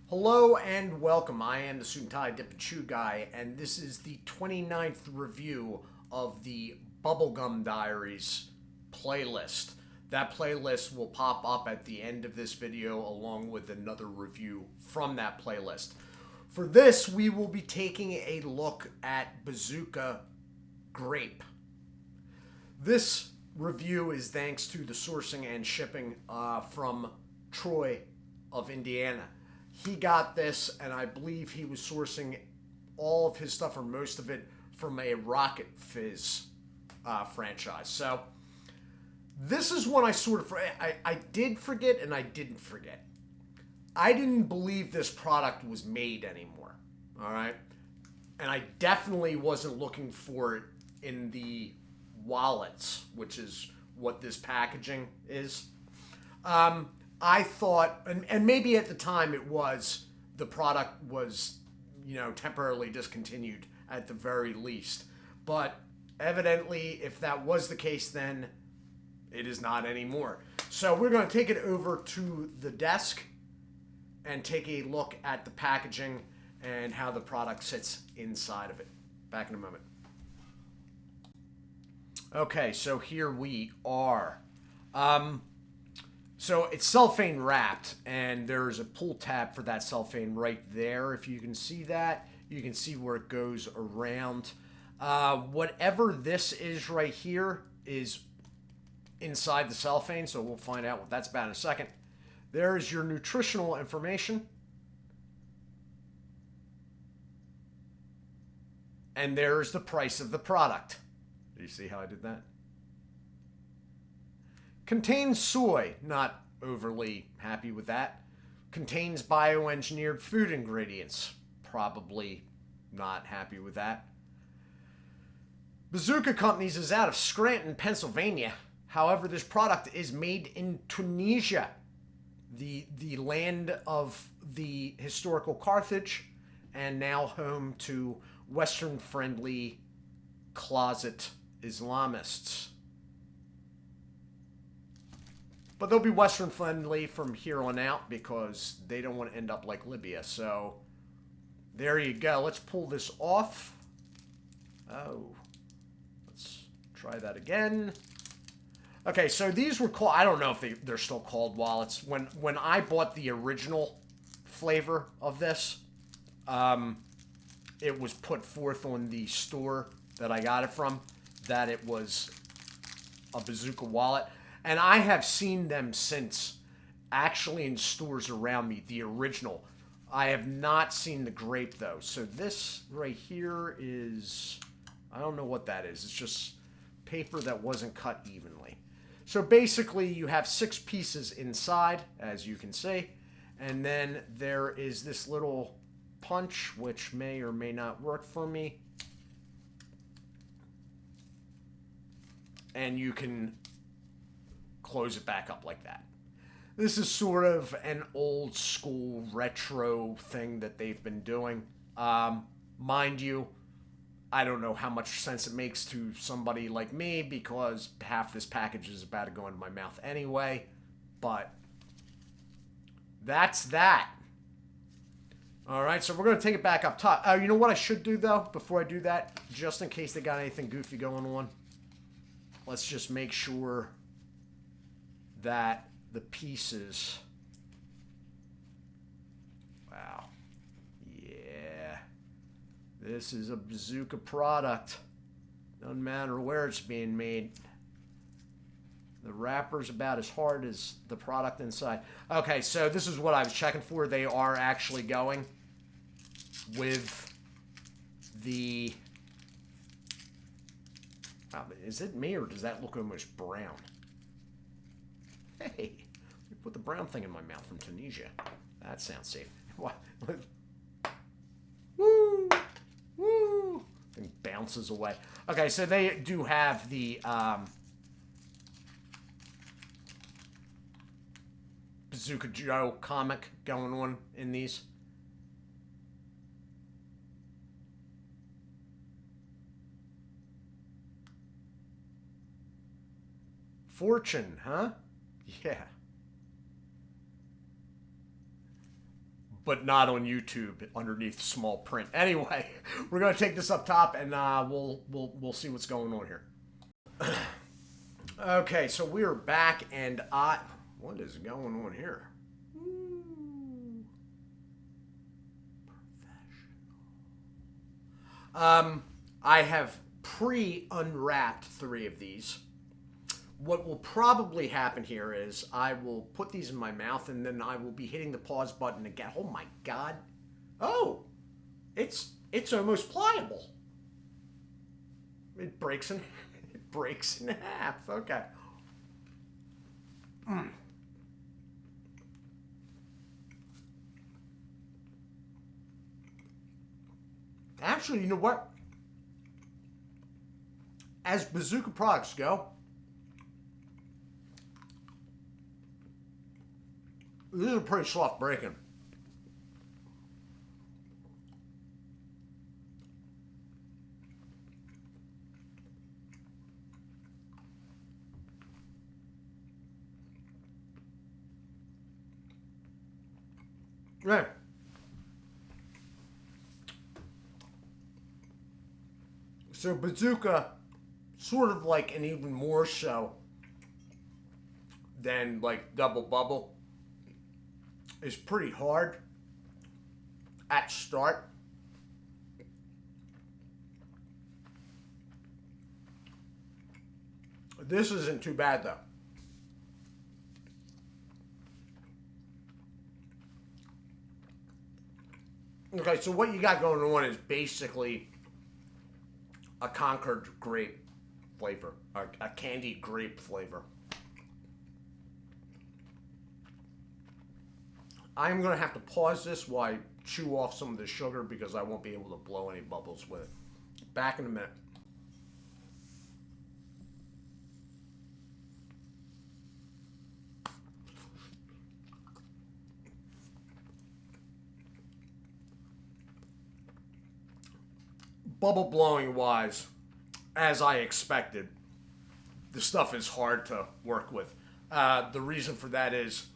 Hello and welcome. I am the Suit&Tie Dip&ChewGuy, and this is the 29th review of the Bubblegum Diaries playlist. That playlist will pop up at the end of this video along with another review from that playlist. For this, we will be taking a look at Bazooka Grape. This review is thanks to the sourcing and shipping from Troy of Indiana. He got this, and I believe he was sourcing all of his stuff or most of it from a Rocket Fizz franchise. So this is one I sort of I did forget and I didn't forget. I didn't believe this product was made anymore. All right, and I definitely wasn't looking for it in the wallets, which is what this packaging is. I thought, and maybe at the time it was, the product was, temporarily discontinued at the very least. But evidently, if that was the case, then it is not anymore. So we're going to take it over to the desk and take a look at the packaging and how the product sits inside of it. Back in a moment. Okay, so here we are. So it's cellophane wrapped, and there's a pull tab for that cellophane right there. If you can see that, you can see where it goes around. Whatever this is right here is inside the cellophane, so we'll find out what that's about in a second. There's your nutritional information. And there's the price of the product. Do you see how I did that? Contains soy, not overly happy with that. Contains bioengineered food ingredients, probably not happy with that. Bazooka Companies is out of Scranton, Pennsylvania. However, this product is made in Tunisia, the land of the historical Carthage, and now home to Western-friendly closet Islamists. But they'll be Western friendly from here on out because they don't want to end up like Libya. So there you go. Let's pull this off. Oh, let's try that again. Okay, so these were called, I don't know if they're still called wallets. When I bought the original flavor of this, it was put forth on the store that I got it from that it was a Bazooka wallet. And I have seen them since, actually in stores around me, the original. I have not seen the Grape, though. So this right here is, I don't know what that is. It's just paper that wasn't cut evenly. So basically, you have 6 pieces inside, as you can see. And then there is this little punch, which may or may not work for me. And you can close it back up like that. This is sort of an old school retro thing that they've been doing. Mind you, I don't know how much sense it makes to somebody like me because half this package is about to go into my mouth anyway. But that's that. Alright, so we're going to take it back up top. You know what I should do, though, before I do that? Just in case they got anything goofy going on. Let's just make sure that the pieces, wow, yeah, this is a Bazooka product. Doesn't matter where it's being made. The wrapper's about as hard as the product inside. Okay, so this is what I was checking for. They are actually going with the, is it me or does that look almost brown? Hey, we put the brown thing in my mouth from Tunisia. That sounds safe. Woo! Woo! Thing bounces away. Okay, so they do have the Bazooka Joe comic going on in these. Fortune, huh? Yeah. but not on YouTube underneath small print. Anyway, we're gonna take this up top, and we'll see what's going on here. Okay, so we are back, and what is going on here? I have pre-unwrapped 3 of these. What will probably happen here is I will put these in my mouth, and then I will be hitting the pause button again. Oh my God. Oh, it's almost pliable. It breaks in half. Okay. Actually, you know what? As Bazooka products go, this is a pretty soft break-in. Right. So Bazooka, sort of like, and even more so than like Double Bubble, is pretty hard at start. This isn't too bad though. Okay, so what you got going on is basically a Concord grape flavor, a candied grape flavor. I'm going to have to pause this while I chew off some of the sugar because I won't be able to blow any bubbles with it. Back in a minute. Bubble blowing wise, as I expected, the stuff is hard to work with. The reason for that is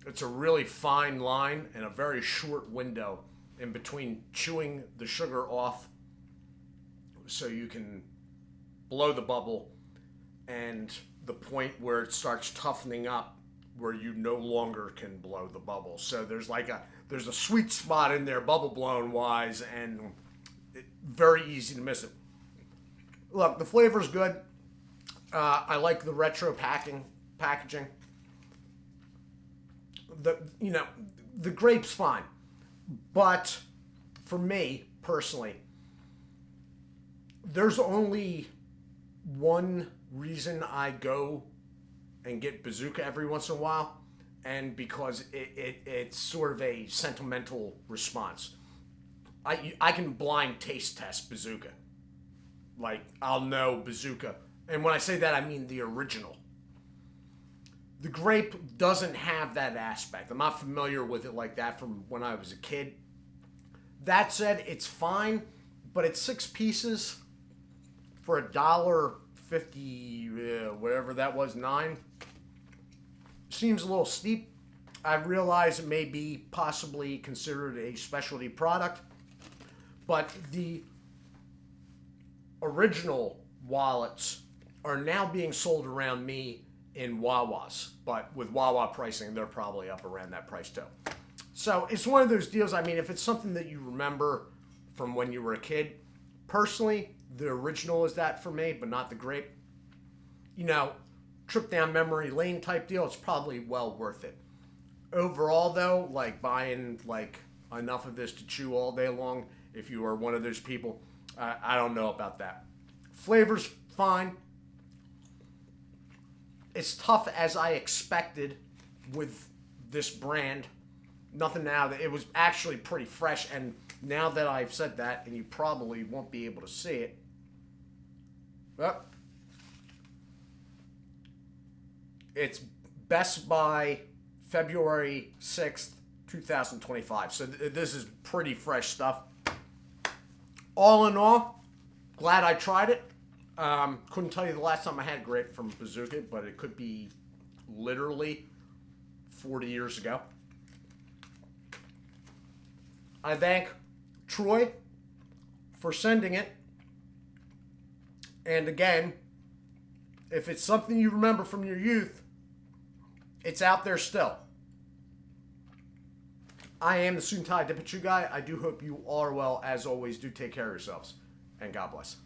it's a really fine line and a very short window in between chewing the sugar off so you can blow the bubble and the point where it starts toughening up where you no longer can blow the bubble. So there's a sweet spot in there bubble blown wise, and very easy to miss it. Look, the flavor's good. I like the retro packaging. The grape's fine, but for me personally, there's only one reason I go and get Bazooka every once in a while, and because it's sort of a sentimental response. I can blind taste test Bazooka. Like, I'll know Bazooka. And when I say that, I mean the original. The grape doesn't have that aspect. I'm not familiar with it like that from when I was a kid. That said, it's fine, but it's 6 pieces for $1.50, whatever that was, 9. Seems a little steep. I realize it may be possibly considered a specialty product, but the original wallets are now being sold around me in Wawas, but with Wawa pricing, they're probably up around that price too. So it's one of those deals. I mean, if it's something that you remember from when you were a kid, personally, the original is that for me, but not the grape. Trip down memory lane type deal, it's probably well worth it. Overall though, like buying like enough of this to chew all day long, if you are one of those people, I don't know about that. Flavor's fine. It's tough as I expected with this brand. Nothing now. It was actually pretty fresh, and now that I've said that, and you probably won't be able to see it, well, it's Best By February 6th, 2025. So this is pretty fresh stuff. All in all, glad I tried it. Couldn't tell you the last time I had grape from Bazooka, but it could be literally 40 years ago. I thank Troy for sending it. And again, if it's something you remember from your youth, it's out there still. I am the Suit&Tie Dip&ChewGuy. I do hope you are well. As always, do take care of yourselves. And God bless.